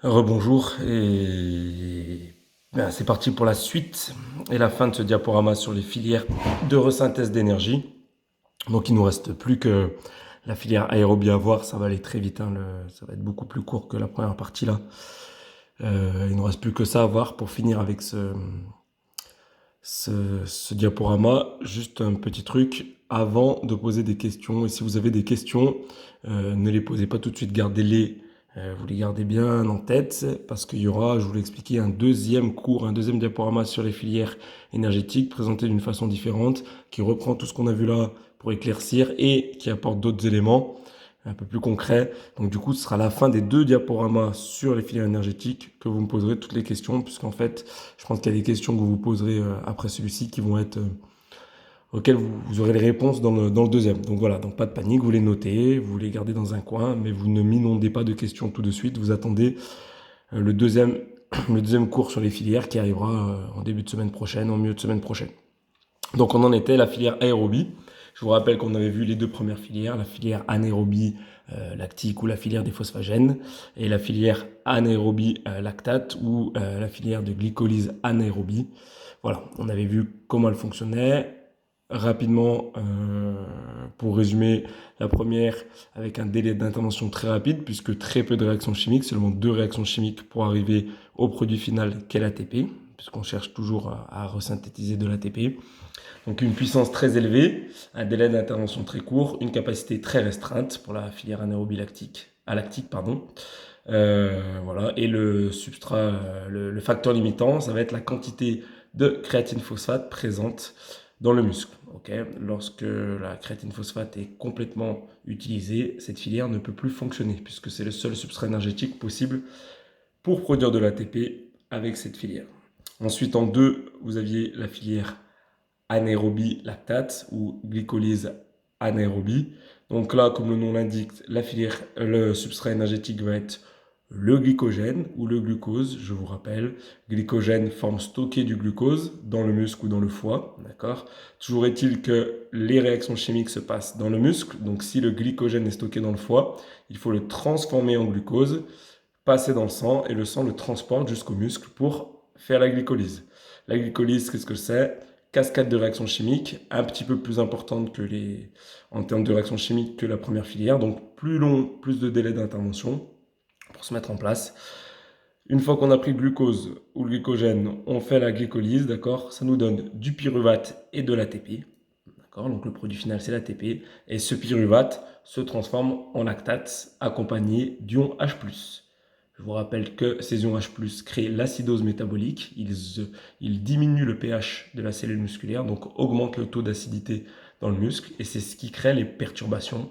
Rebonjour et c'est parti pour la suite et la fin de ce diaporama sur les filières de resynthèse d'énergie. Donc il nous reste plus que la filière aérobie à voir, ça va aller très vite, hein, ça va être beaucoup plus court que la première partie là. Il nous reste plus que ça à voir pour finir avec ce diaporama. Juste un petit truc avant de poser des questions. Et si vous avez des questions, ne les posez pas tout de suite, gardez-les. Vous les gardez bien en tête parce qu'il y aura, je vous l'ai expliqué, un deuxième cours, un deuxième diaporama sur les filières énergétiques présenté d'une façon différente qui reprend tout ce qu'on a vu là pour éclaircir et qui apporte d'autres éléments un peu plus concrets. Donc du coup, ce sera la fin des deux diaporamas sur les filières énergétiques que vous me poserez toutes les questions puisqu'en fait, je pense qu'il y a des questions que vous vous poserez après celui-ci qui vont être auxquelles vous aurez les réponses dans le deuxième. Donc voilà, donc pas de panique, vous les notez, vous les gardez dans un coin, mais vous ne m'inondez pas de questions tout de suite. Vous attendez le deuxième, le deuxième cours sur les filières qui arrivera en début de semaine prochaine, en milieu de semaine prochaine. Donc on en était la filière aérobie. Je vous rappelle qu'on avait vu les deux premières filières, la filière anaérobie lactique ou la filière des phosphagènes et la filière anaérobie lactate ou la filière de glycolyse anaérobie. Voilà, on avait vu comment elle fonctionnait. Rapidement, pour résumer, la première avec un délai d'intervention très rapide puisque très peu de réactions chimiques, seulement 2 réactions chimiques pour arriver au produit final qu'est l'ATP, puisqu'on cherche toujours à resynthétiser de l'ATP. Donc une puissance très élevée, un délai d'intervention très court, une capacité très restreinte pour la filière anaérobie lactique, pardon. Voilà. Et le substrat, le facteur limitant, ça va être la quantité de créatine phosphate présente dans le muscle. Okay. Lorsque la créatine phosphate est complètement utilisée, cette filière ne peut plus fonctionner puisque c'est le seul substrat énergétique possible pour produire de l'ATP avec cette filière. Ensuite, en deux, vous aviez la filière anaérobie lactate ou glycolyse anaérobie. Donc là, comme le nom l'indique, le substrat énergétique va être le glycogène ou le glucose, je vous rappelle. Glycogène, forme stockée du glucose dans le muscle ou dans le foie, d'accord. Toujours est-il que les réactions chimiques se passent dans le muscle. Donc si le glycogène est stocké dans le foie, il faut le transformer en glucose, passer dans le sang et le sang le transporte jusqu'au muscle pour faire la glycolyse. La glycolyse, qu'est-ce que c'est? Cascade de réactions chimiques, un petit peu plus importante en termes de réactions chimiques que la première filière, donc plus long, plus de délai d'intervention pour se mettre en place. Une fois qu'on a pris le glucose ou le glycogène, on fait la glycolyse, d'accord? Ça nous donne du pyruvate et de l'ATP, d'accord? Donc le produit final, c'est l'ATP, et ce pyruvate se transforme en lactate accompagné d'ion H+. Je vous rappelle que ces ions H+, créent l'acidose métabolique, ils diminuent le pH de la cellule musculaire, donc augmentent le taux d'acidité dans le muscle, et c'est ce qui crée les perturbations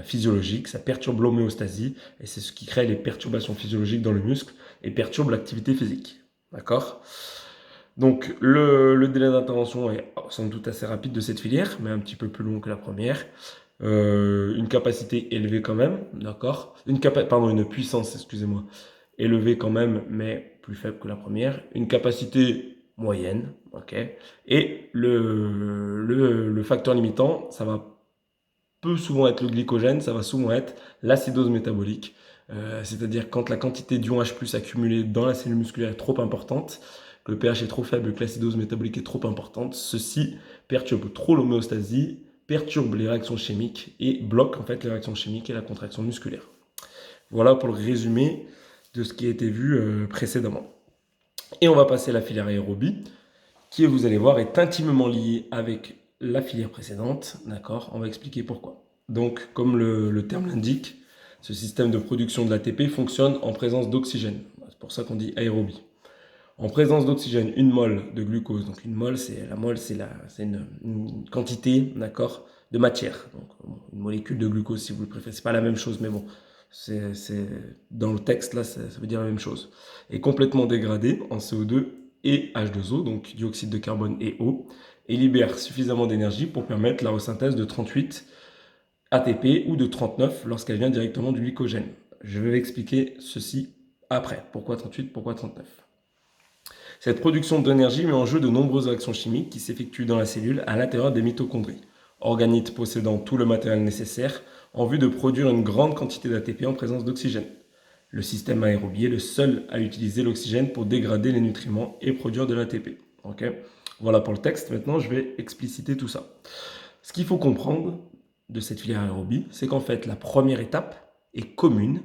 physiologiques, ça perturbe l'homéostasie, et c'est ce qui crée les perturbations physiologiques dans le muscle, et perturbe l'activité physique. D'accord? Donc le délai d'intervention est sans doute assez rapide de cette filière, mais un petit peu plus long que la première. Une capacité élevée quand même, d'accord? Une puissance, excusez-moi, élevée quand même, mais plus faible que la première. Une capacité moyenne, ok? Et le facteur limitant, ça va peu souvent être le glycogène, ça va souvent être l'acidose métabolique. C'est-à-dire quand la quantité d'ion H+ accumulée dans la cellule musculaire est trop importante, que le pH est trop faible, que l'acidose métabolique est trop importante, ceci perturbe trop l'homéostasie, perturbe les réactions chimiques et bloque en fait les réactions chimiques et la contraction musculaire. Voilà pour le résumé de ce qui a été vu précédemment. Et on va passer à la filière aérobie, qui vous allez voir est intimement liée avec la filière précédente, d'accord? On va expliquer pourquoi. Donc, comme le terme l'indique, ce système de production de l'ATP fonctionne en présence d'oxygène. C'est pour ça qu'on dit aérobie. En présence d'oxygène, une mole de glucose. Donc une mole, c'est une quantité, d'accord, de matière. Donc une molécule de glucose, si vous le préférez. C'est pas la même chose, mais bon, c'est dans le texte là, ça veut dire la même chose. Est complètement dégradé en CO2 et H2O, donc dioxyde de carbone et eau, et libère suffisamment d'énergie pour permettre la resynthèse de 38 ATP ou de 39 lorsqu'elle vient directement du glycogène. Je vais expliquer ceci après. Pourquoi 38, pourquoi 39? Cette production d'énergie met en jeu de nombreuses réactions chimiques qui s'effectuent dans la cellule à l'intérieur des mitochondries, organites possédant tout le matériel nécessaire en vue de produire une grande quantité d'ATP en présence d'oxygène. Le système aérobie est le seul à utiliser l'oxygène pour dégrader les nutriments et produire de l'ATP. Ok. Voilà pour le texte. Maintenant, je vais expliciter tout ça. Ce qu'il faut comprendre de cette filière aérobie, c'est qu'en fait, la première étape est commune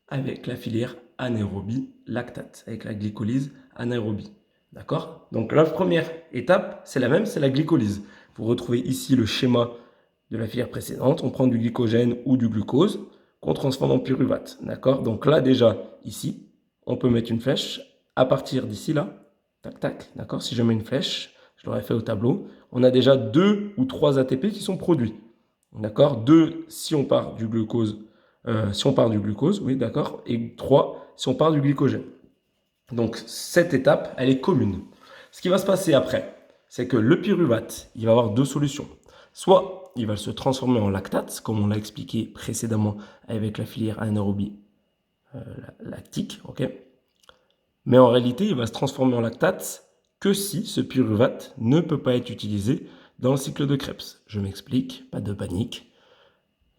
avec la filière anaérobie lactate, avec la glycolyse anaérobie. D'accord? Donc la première étape, c'est la même, c'est la glycolyse. Vous retrouvez ici le schéma de la filière précédente. On prend du glycogène ou du glucose qu'on transforme en pyruvate. D'accord? Donc là, déjà, ici, on peut mettre une flèche à partir d'ici, là. Tac, tac. D'accord? Si je mets une flèche, je l'aurais fait au tableau, on a déjà 2 ou 3 ATP qui sont produits. D'accord? 2 si on part du glucose, oui, d'accord, et 3 si on part du glycogène. Donc cette étape, elle est commune. Ce qui va se passer après, c'est que le pyruvate, il va avoir deux solutions. Soit il va se transformer en lactate, comme on l'a expliqué précédemment avec la filière anaérobie lactique, ok? Mais en réalité, il va se transformer en lactate que si ce pyruvate ne peut pas être utilisé dans le cycle de Krebs. Je m'explique, pas de panique.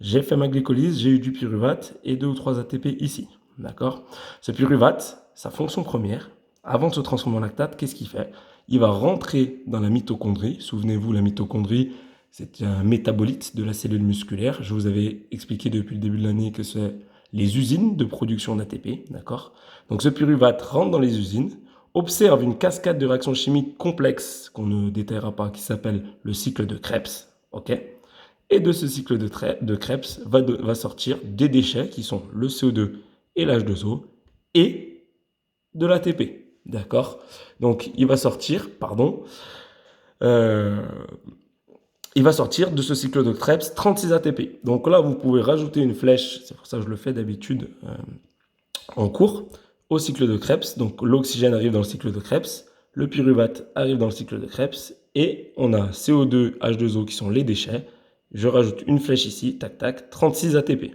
J'ai fait ma glycolyse, j'ai eu du pyruvate et 2 ou 3 ATP ici. D'accord? Ce pyruvate, sa fonction première, avant de se transformer en lactate, qu'est-ce qu'il fait? Il va rentrer dans la mitochondrie. Souvenez-vous, la mitochondrie, c'est un métabolite de la cellule musculaire. Je vous avais expliqué depuis le début de l'année que c'est les usines de production d'ATP. D'accord? Donc ce pyruvate rentre dans les usines, observe une cascade de réactions chimiques complexes qu'on ne détaillera pas, qui s'appelle le cycle de Krebs. Ok? Et de ce cycle de Krebs va sortir des déchets qui sont le CO2 et l'H2O et de l'ATP. D'accord? Donc, il va sortir de ce cycle de Krebs 36 ATP. Donc là, vous pouvez rajouter une flèche, c'est pour ça que je le fais d'habitude en cours, au cycle de Krebs. Donc l'oxygène arrive dans le cycle de Krebs, le pyruvate arrive dans le cycle de Krebs, et on a CO2, H2O qui sont les déchets. Je rajoute une flèche ici, tac tac, 36 ATP.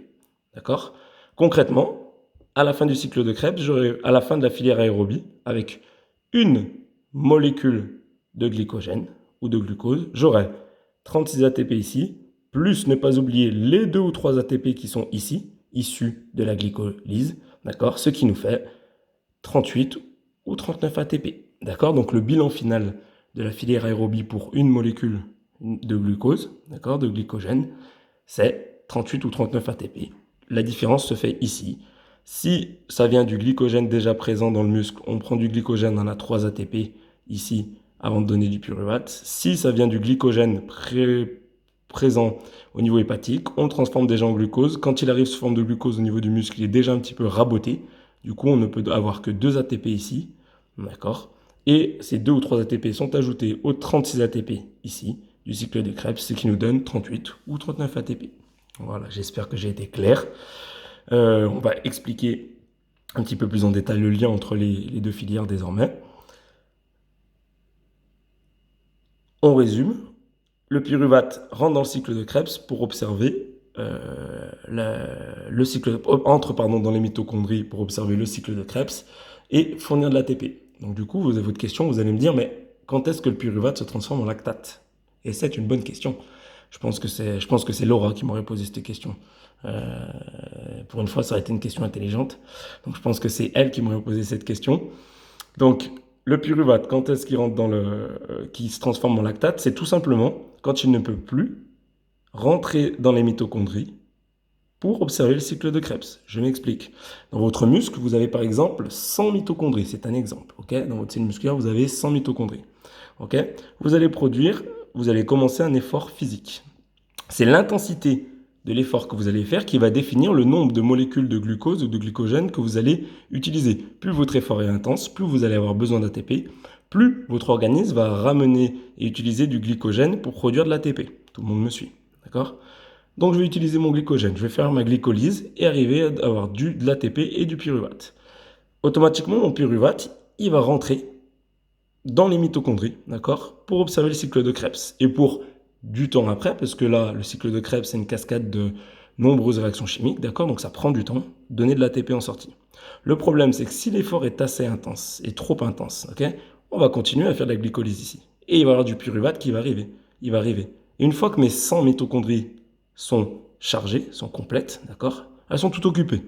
D'accord? Concrètement, à la fin du cycle de Krebs, à la fin de la filière aérobie, avec une molécule de glycogène ou de glucose, j'aurai 36 ATP ici, plus ne pas oublier les 2 ou 3 ATP qui sont ici, issus de la glycolyse, d'accord? Ce qui nous fait 38 ou 39 ATP. D'accord? Donc le bilan final de la filière aérobie pour une molécule de glucose, d'accord, de glycogène, c'est 38 ou 39 ATP. La différence se fait ici. Si ça vient du glycogène déjà présent dans le muscle, on prend du glycogène, on a 3 ATP ici avant de donner du pyruvate. Si ça vient du glycogène présent au niveau hépatique, on le transforme déjà en glucose. Quand il arrive sous forme de glucose au niveau du muscle, il est déjà un petit peu raboté. Du coup, on ne peut avoir que 2 ATP ici, d'accord? Et ces 2 ou 3 ATP sont ajoutés aux 36 ATP ici, du cycle de Krebs, ce qui nous donne 38 ou 39 ATP. Voilà, j'espère que j'ai été clair. On va expliquer un petit peu plus en détail le lien entre les deux filières désormais. On résume. Le pyruvate rentre dans le cycle de Krebs pour observer le cycle, entre dans les mitochondries pour observer le cycle de Krebs et fournir de l'ATP. Donc du coup, vous avez votre question, vous allez me dire, mais quand est-ce que le pyruvate se transforme en lactate? Et c'est une bonne question. Je pense que c'est Laura qui m'aurait posé cette question. Pour une fois, ça aurait été une question intelligente. Donc je pense que c'est elle qui m'aurait posé cette question. Donc le pyruvate, quand est-ce qu'il rentre qui se transforme en lactate? C'est tout simplement quand il ne peut plus rentrer dans les mitochondries pour observer le cycle de Krebs. Je m'explique. Dans votre muscle, vous avez par exemple 100 mitochondries. C'est un exemple. Okay, dans votre cellule musculaire, vous avez 100 mitochondries. Okay, vous allez commencer un effort physique. C'est l'intensité de l'effort que vous allez faire qui va définir le nombre de molécules de glucose ou de glycogène que vous allez utiliser. Plus votre effort est intense, plus vous allez avoir besoin d'ATP, plus votre organisme va ramener et utiliser du glycogène pour produire de l'ATP. Tout le monde me suit, d'accord? Donc je vais utiliser mon glycogène, je vais faire ma glycolyse et arriver à avoir de l'ATP et du pyruvate. Automatiquement, mon pyruvate, il va rentrer dans les mitochondries, d'accord, pour observer le cycle de Krebs. Et pour du temps après, parce que là, le cycle de Krebs, c'est une cascade de nombreuses réactions chimiques, d'accord, donc ça prend du temps, donner de l'ATP en sortie. Le problème, c'est que si l'effort est assez intense, et trop intense, ok, on va continuer à faire de la glycolyse ici. Et il va y avoir du pyruvate qui va arriver. Il va arriver. Et une fois que mes 100 mitochondries sont chargées, sont complètes, d'accord, elles sont toutes occupées.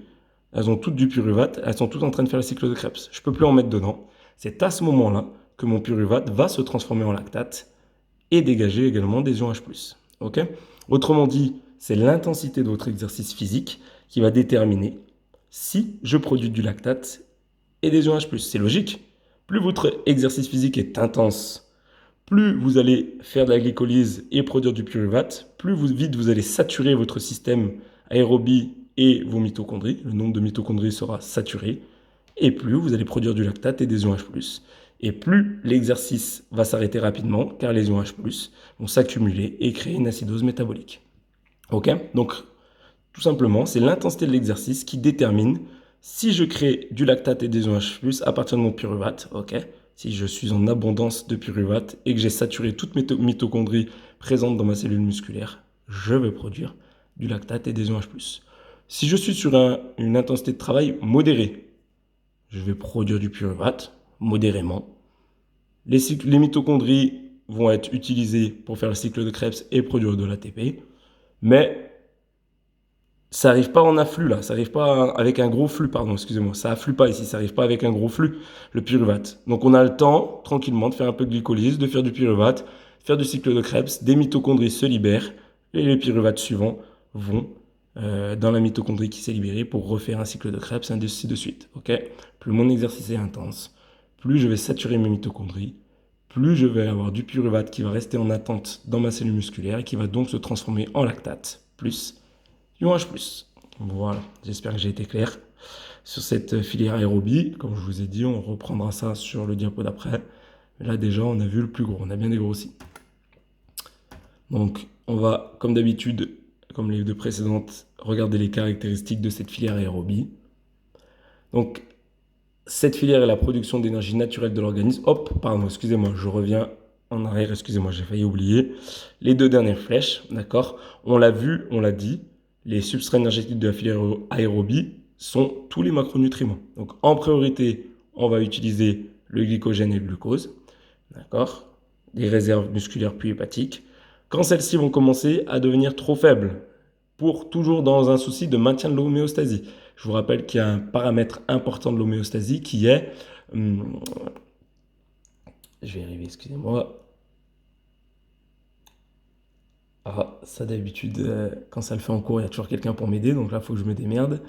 elles ont toutes du pyruvate, elles sont toutes en train de faire le cycle de Krebs. Je ne peux plus en mettre dedans. C'est à ce moment-là que mon pyruvate va se transformer en lactate et dégager également des ions H+. Ok. Autrement dit, c'est l'intensité de votre exercice physique qui va déterminer si je produis du lactate et des ions H+. C'est logique. Plus votre exercice physique est intense, plus vous allez faire de la glycolyse et produire du pyruvate, plus vite vous allez saturer votre système aérobie et vos mitochondries. Le nombre de mitochondries sera saturé. Et plus vous allez produire du lactate et des ions H+. Et plus l'exercice va s'arrêter rapidement, car les ions H+, vont s'accumuler et créer une acidose métabolique. Ok. Donc, tout simplement, c'est l'intensité de l'exercice qui détermine si je crée du lactate et des ions H+, à partir de mon pyruvate. Ok. Si je suis en abondance de pyruvate et que j'ai saturé toutes mes mitochondries présentes dans ma cellule musculaire, je vais produire du lactate et des ions H+. Si je suis sur une intensité de travail modérée, je vais produire du pyruvate modérément. Les mitochondries vont être utilisées pour faire le cycle de Krebs et produire de l'ATP, mais ça n'arrive pas en afflux là, ça n'arrive pas avec un gros flux, pardon, excusez-moi, ça afflue pas ici, ça n'arrive pas avec un gros flux, le pyruvate. Donc on a le temps, tranquillement, de faire un peu de glycolyse, de faire du pyruvate, faire du cycle de Krebs, des mitochondries se libèrent, et les pyruvates suivants vont dans la mitochondrie qui s'est libérée pour refaire un cycle de Krebs, ainsi de suite. Okay. Plus mon exercice est intense, plus je vais saturer mes mitochondries, plus je vais avoir du pyruvate qui va rester en attente dans ma cellule musculaire et qui va donc se transformer en lactate, plus ion H+. Voilà, j'espère que j'ai été clair sur cette filière aérobie. Comme je vous ai dit, on reprendra ça sur le diapo d'après. Là déjà, on a vu le plus gros, on a bien dégrossi. Donc, on va, comme d'habitude, comme les deux précédentes, regarder les caractéristiques de cette filière aérobie. Donc, cette filière est la production d'énergie naturelle de l'organisme. Hop, pardon, excusez-moi, je reviens en arrière, excusez-moi, j'ai failli oublier. Les deux dernières flèches, d'accord. On l'a vu, on l'a dit, les substrats énergétiques de la filière aérobie sont tous les macronutriments. Donc, en priorité, on va utiliser le glycogène et le glucose, d'accord. Les réserves musculaires puis hépatiques. Quand celles-ci vont commencer à devenir trop faibles, pour toujours dans un souci de maintien de l'homéostasie. Je vous rappelle qu'il y a un paramètre important de l'homéostasie qui est... je vais y arriver, excusez-moi. Ah, ça d'habitude, quand ça le fait en cours, il y a toujours quelqu'un pour m'aider, donc là, il faut que je me démerde.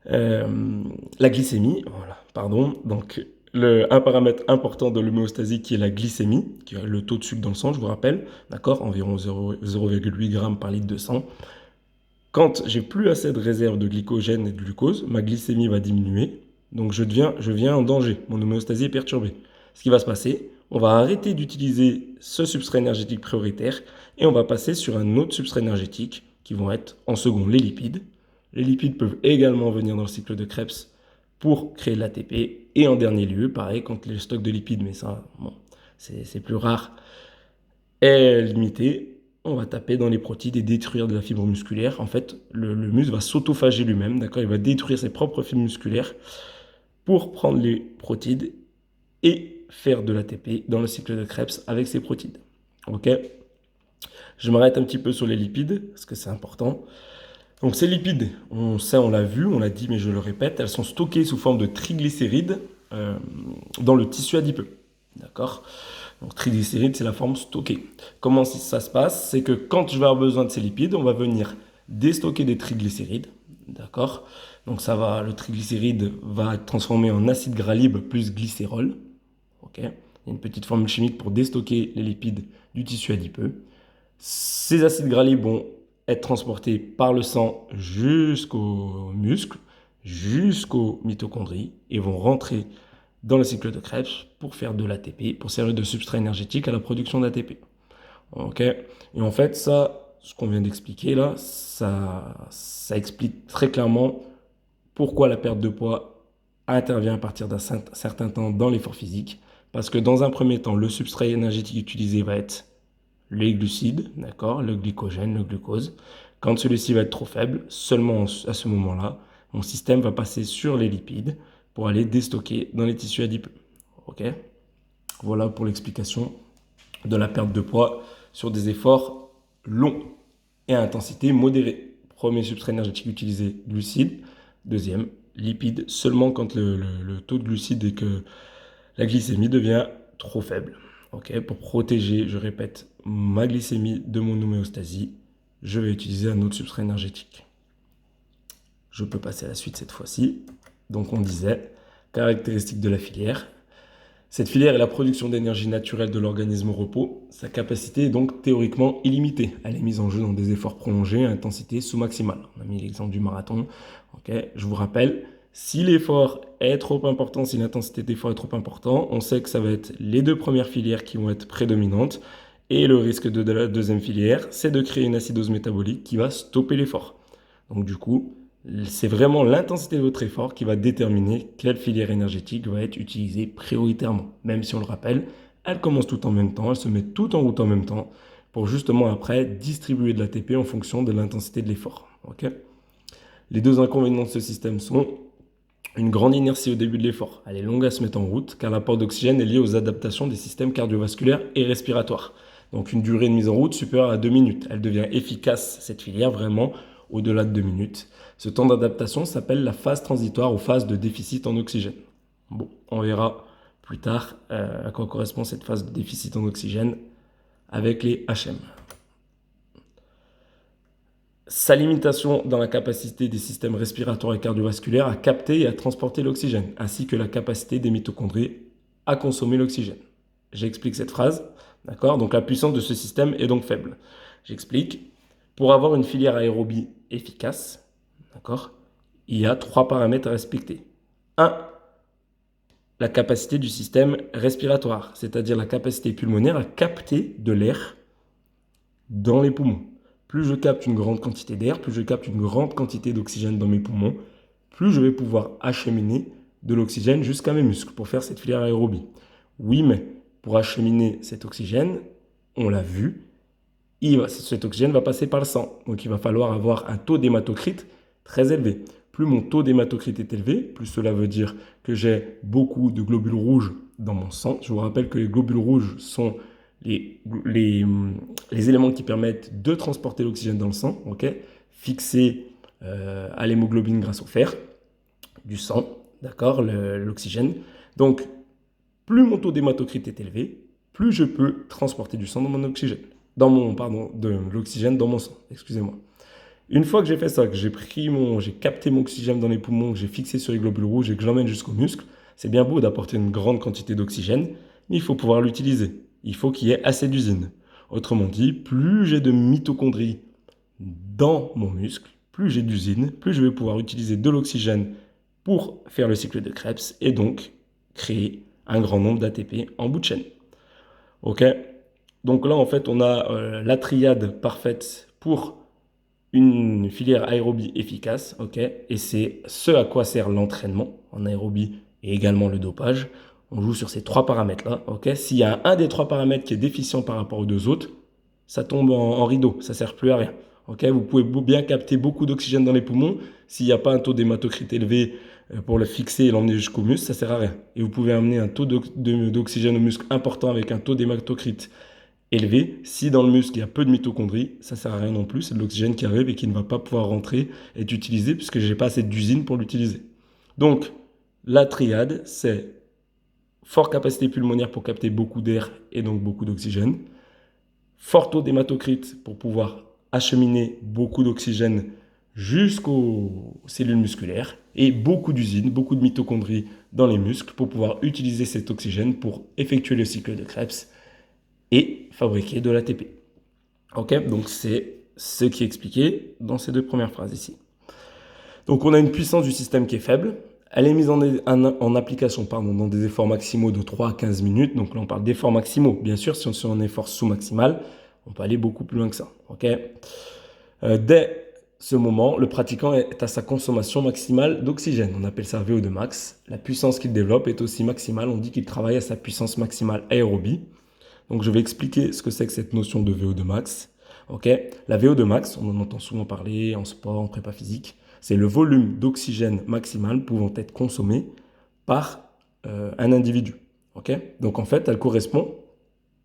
La glycémie, voilà, pardon. Donc, un paramètre important de l'homéostasie qui est la glycémie, qui est le taux de sucre dans le sang, je vous rappelle, d'accord, environ 0,8 g par litre de sang. Quand j'ai plus assez de réserve de glycogène et de glucose, ma glycémie va diminuer, donc je viens en danger, mon homéostasie est perturbée. Ce qui va se passer, on va arrêter d'utiliser ce substrat énergétique prioritaire et on va passer sur un autre substrat énergétique qui vont être en second les lipides. Les lipides peuvent également venir dans le cycle de Krebs pour créer de l'ATP. Et en dernier lieu, pareil, quand les stocks de lipides, mais ça, bon, c'est plus rare, est limité, on va taper dans les protides et détruire de la fibre musculaire. En fait, le muscle va s'autophager lui-même, d'accord. Il va détruire ses propres fibres musculaires pour prendre les protides et faire de l'ATP dans le cycle de Krebs avec ces protides. Ok. Je m'arrête un petit peu sur les lipides, parce que c'est important. Donc ces lipides, on l'a vu, on l'a dit, mais je le répète, elles sont stockées sous forme de triglycérides dans le tissu adipeux. D'accord. Donc triglycérides, c'est la forme stockée. Comment ça se passe? C'est que quand je vais avoir besoin de ces lipides, on va venir déstocker des triglycérides. D'accord. Donc le triglycéride va être transformé en acide gras libre plus glycérol. Ok. Il y a une petite formule chimique pour déstocker les lipides du tissu adipeux. Ces acides gras libres vont être transportés par le sang jusqu'aux muscles, jusqu'aux mitochondries et vont rentrer dans le cycle de Krebs pour faire de l'ATP, pour servir de substrat énergétique à la production d'ATP. Ok. Et en fait, ça, ce qu'on vient d'expliquer là, ça explique très clairement pourquoi la perte de poids intervient à partir d'un certain temps dans l'effort physique. Parce que dans un premier temps, le substrat énergétique utilisé va être les glucides, d'accord, le glycogène, le glucose. Quand celui-ci va être trop faible, seulement à ce moment-là, mon système va passer sur les lipides pour aller déstocker dans les tissus adipeux. Ok. Voilà pour l'explication de la perte de poids sur des efforts longs et à intensité modérée. Premier substrat énergétique utilisé, glucides. Deuxième, lipides seulement quand le taux de glucides et que la glycémie devient trop faible. Ok, pour protéger, je répète, ma glycémie de mon homéostasie, je vais utiliser un autre substrat énergétique. Je peux passer à la suite cette fois-ci. Donc on disait, caractéristique de la filière. Cette filière est la production d'énergie naturelle de l'organisme au repos. Sa capacité est donc théoriquement illimitée. Elle est mise en jeu dans des efforts prolongés à intensité sous-maximale. On a mis l'exemple du marathon. Okay. Je vous rappelle, si l'effort est trop important, si l'intensité d'effort est trop importante, on sait que ça va être les deux premières filières qui vont être prédominantes. Et le risque de la deuxième filière, c'est de créer une acidose métabolique qui va stopper l'effort. Donc du coup, c'est vraiment l'intensité de votre effort qui va déterminer quelle filière énergétique va être utilisée prioritairement. Même si on le rappelle, elle commence tout en même temps, elle se met tout en route en même temps pour justement après distribuer de l'ATP en fonction de l'intensité de l'effort. Okay. Les deux inconvénients de ce système sont une grande inertie au début de l'effort. Elle est longue à se mettre en route car l'apport d'oxygène est lié aux adaptations des systèmes cardiovasculaires et respiratoires. Donc une durée de mise en route supérieure à 2 minutes. Elle devient efficace, cette filière, vraiment au-delà de 2 minutes. Ce temps d'adaptation s'appelle la phase transitoire ou phase de déficit en oxygène. Bon, on verra plus tard à quoi correspond cette phase de déficit en oxygène avec les HM. Sa limitation dans la capacité des systèmes respiratoires et cardiovasculaires à capter et à transporter l'oxygène, ainsi que la capacité des mitochondries à consommer l'oxygène. J'explique cette phrase, d'accord? Donc la puissance de ce système est donc faible. J'explique. Pour avoir une filière aérobie efficace, d'accord, il y a 3 paramètres à respecter. 1. La capacité du système respiratoire, c'est-à-dire la capacité pulmonaire à capter de l'air dans les poumons. Plus je capte une grande quantité d'air, plus je capte une grande quantité d'oxygène dans mes poumons, plus je vais pouvoir acheminer de l'oxygène jusqu'à mes muscles pour faire cette filière aérobie. Oui, mais pour acheminer cet oxygène, on l'a vu, cet oxygène va passer par le sang. Donc il va falloir avoir un taux d'hématocrite très élevé. Plus mon taux d'hématocrite est élevé, plus cela veut dire que j'ai beaucoup de globules rouges dans mon sang. Je vous rappelle que les globules rouges sont les éléments qui permettent de transporter l'oxygène dans le sang, okay, fixés à l'hémoglobine grâce au fer du sang, d'accord, l'oxygène. Donc, plus mon taux d'hématocrite est élevé, plus je peux transporter du sang dans mon oxygène, de l'oxygène dans mon sang, excusez-moi. Une fois que j'ai fait ça, que j'ai capté mon oxygène dans les poumons, que j'ai fixé sur les globules rouges et que je l'emmène jusqu'aux muscles, c'est bien beau d'apporter une grande quantité d'oxygène, mais il faut pouvoir l'utiliser. Il faut qu'il y ait assez d'usine. Autrement dit, plus j'ai de mitochondries dans mon muscle, plus j'ai d'usine, plus je vais pouvoir utiliser de l'oxygène pour faire le cycle de Krebs et donc créer un grand nombre d'ATP en bout de chaîne. Ok? Donc là, en fait, on a la triade parfaite pour une filière aérobie efficace, ok, et c'est ce à quoi sert l'entraînement en aérobie et également le dopage. On joue sur ces 3 paramètres-là, ok. S'il y a un des 3 paramètres qui est déficient par rapport aux 2 autres, ça tombe en rideau, ça ne sert plus à rien. Ok, vous pouvez bien capter beaucoup d'oxygène dans les poumons. S'il n'y a pas un taux d'hématocrite élevé pour le fixer et l'emmener jusqu'au muscle, ça ne sert à rien. Et vous pouvez amener un taux d'oxygène au muscle important avec un taux d'hématocrite élevé. Si dans le muscle, il y a peu de mitochondries, ça ne sert à rien non plus. C'est de l'oxygène qui arrive et qui ne va pas pouvoir rentrer et être utilisé puisque je n'ai pas assez d'usine pour l'utiliser. Donc, la triade, c'est forte capacité pulmonaire pour capter beaucoup d'air et donc beaucoup d'oxygène, fort taux d'hématocrite pour pouvoir acheminer beaucoup d'oxygène jusqu'aux cellules musculaires et beaucoup d'usines, beaucoup de mitochondries dans les muscles pour pouvoir utiliser cet oxygène pour effectuer le cycle de Krebs et fabriquer de l'ATP. Ok, donc c'est ce qui est expliqué dans ces 2 premières phrases ici. Donc on a une puissance du système qui est faible. Elle est mise en application dans des efforts maximaux de 3 à 15 minutes. Donc là, on parle d'efforts maximaux. Bien sûr, si on est sur un effort sous-maximal, on peut aller beaucoup plus loin que ça. Okay, dès ce moment, le pratiquant est à sa consommation maximale d'oxygène. On appelle ça VO2 max. La puissance qu'il développe est aussi maximale. On dit qu'il travaille à sa puissance maximale aérobie. Donc, je vais expliquer ce que c'est que cette notion de VO2 max. Okay, la VO2 max, on en entend souvent parler en sport, en prépa physique. C'est le volume d'oxygène maximal pouvant être consommé par un individu. Okay, donc, en fait, elle correspond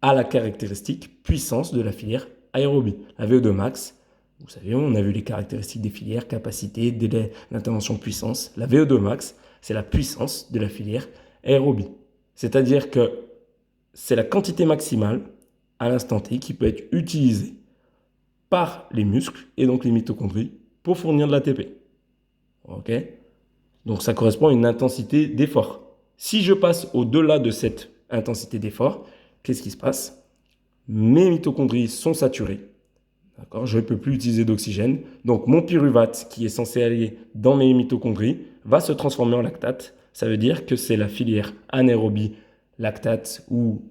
à la caractéristique puissance de la filière aérobie. La VO2 max, Vous savez, on a vu les caractéristiques des filières, capacité, délai d'intervention, puissance. La VO2 max, c'est la puissance de la filière aérobie. C'est-à-dire que c'est la quantité maximale à l'instant T qui peut être utilisée par les muscles et donc les mitochondries pour fournir de l'ATP. Ok? Donc ça correspond à une intensité d'effort. Si je passe au-delà de cette intensité d'effort, qu'est-ce qui se passe? Mes mitochondries sont saturées. D'accord? Je ne peux plus utiliser d'oxygène. Donc mon pyruvate qui est censé aller dans mes mitochondries va se transformer en lactate. Ça veut dire que c'est la filière anaérobie lactate ou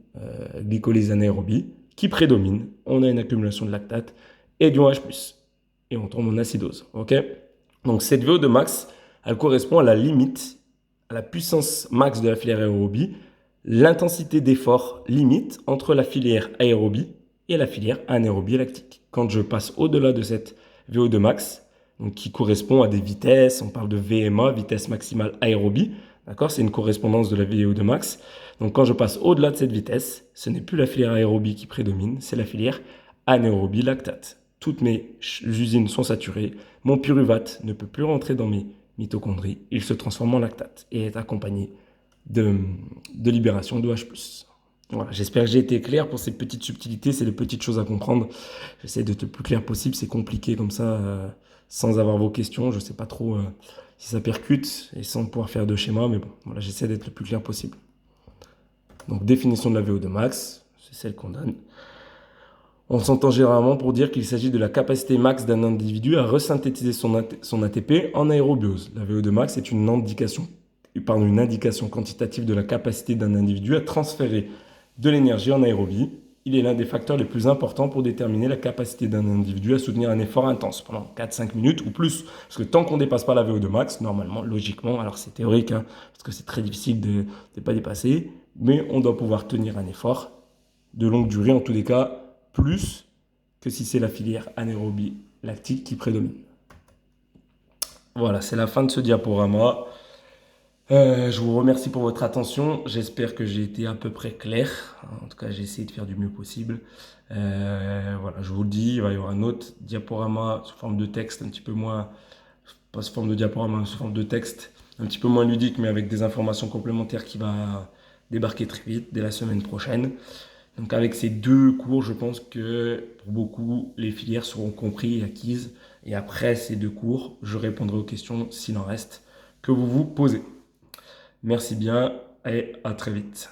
glycolyse anaérobie qui prédomine. On a une accumulation de lactate et du OH+. Et on tombe en acidose. Ok? Donc cette VO2 max, elle correspond à la limite, à la puissance max de la filière aérobie, l'intensité d'effort limite entre la filière aérobie et la filière anaérobie lactique. Quand je passe au-delà de cette VO2 max, donc qui correspond à des vitesses, on parle de VMA, vitesse maximale aérobie, d'accord? C'est une correspondance de la VO2 max. Donc quand je passe au-delà de cette vitesse, ce n'est plus la filière aérobie qui prédomine, c'est la filière anaérobie lactate. Toutes mes usines sont saturées, mon pyruvate ne peut plus rentrer dans mes mitochondries, il se transforme en lactate et est accompagné de libération de H+. Voilà, j'espère que j'ai été clair pour ces petites subtilités, c'est des petites choses à comprendre. J'essaie d'être le plus clair possible, c'est compliqué comme ça, sans avoir vos questions. Je ne sais pas trop si ça percute et sans pouvoir faire de schéma, mais bon, voilà, j'essaie d'être le plus clair possible. Donc définition de la VO2 max, c'est celle qu'on donne. On s'entend généralement pour dire qu'il s'agit de la capacité max d'un individu à resynthétiser son ATP en aérobiose. La VO2 max est une indication quantitative de la capacité d'un individu à transférer de l'énergie en aérobie. Il est l'un des facteurs les plus importants pour déterminer la capacité d'un individu à soutenir un effort intense pendant 4-5 minutes ou plus. Parce que tant qu'on ne dépasse pas la VO2 max, normalement, logiquement, alors c'est théorique, hein, parce que c'est très difficile de ne pas dépasser, mais on doit pouvoir tenir un effort de longue durée, en tous les cas, plus que si c'est la filière anaérobie lactique qui prédomine. Voilà, c'est la fin de ce diaporama. Je vous remercie pour votre attention. J'espère que j'ai été à peu près clair. En tout cas, j'ai essayé de faire du mieux possible. Voilà, je vous le dis, il va y avoir un autre diaporama sous forme de texte, un petit peu moins, pas sous forme de diaporama, sous forme de texte, un petit peu moins ludique, mais avec des informations complémentaires qui va débarquer très vite, dès la semaine prochaine. Donc avec ces deux cours, je pense que pour beaucoup, les filières seront compris et acquises. Et après ces deux cours, je répondrai aux questions, s'il en reste, que vous vous posez. Merci bien et à très vite.